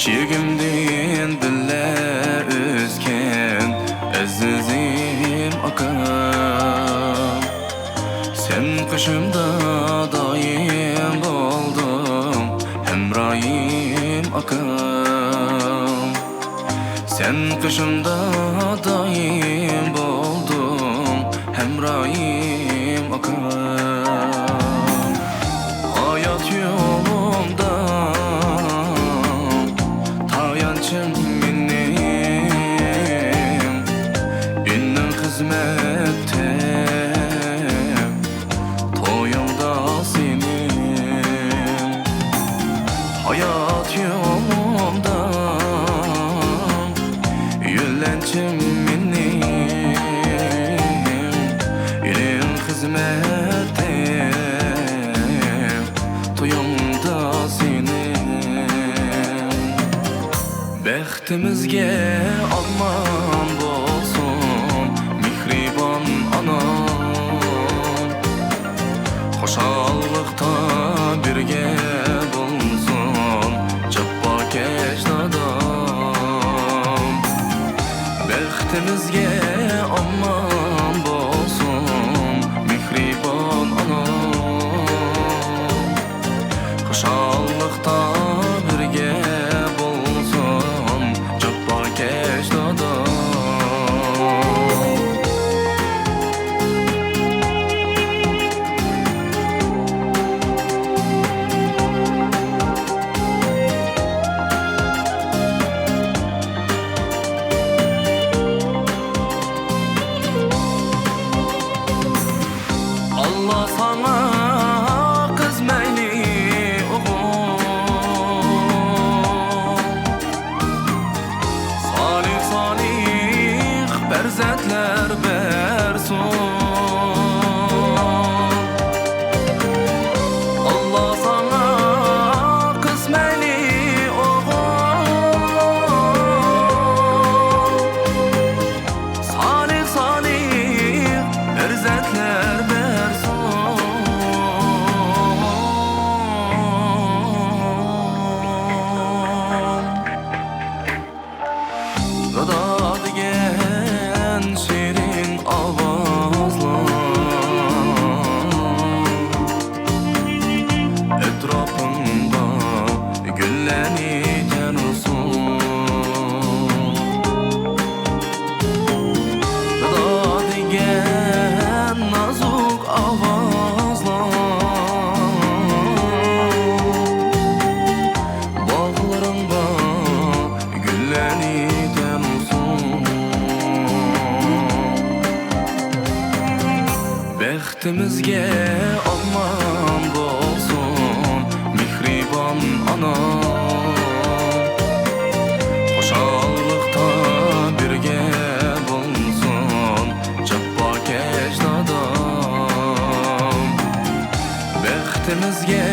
Kichigimden billa o'sgan azizim akam, sen qo'shimda doim bo'lding hamroyim akam, sen qo'shimda doim bo'lding hamroyim akam. Hayot yo'limda tayanchim mening, innim xizmatda to'yimda sening. Hayot yo'limda yo'llanchim mening, innim xizmatda to'yimda sening. Baxtimizga aman bo'lsin mehribon onam, xushalliqda birga bo'lsin jabbokash dadam. Baxtimizga aman bo'lsin mehribon onam, xushalliqda birga bo'lsin jabbokash dadam. Allah sana kızmayli oğul, salih salih berzatlar bersin. Allah sana kızmayli oğul, salih salih berzatlar bersin. Dada degan shirin ovozlar etrafımda güllenir olsun. Dada degan nazuk ovozlar bağlarımda güllenir olsun. Baxtimizga aman bo'lsin mehribon onam, xushalliqda birga bo'lsin jabbokash dadam. Baxtimizga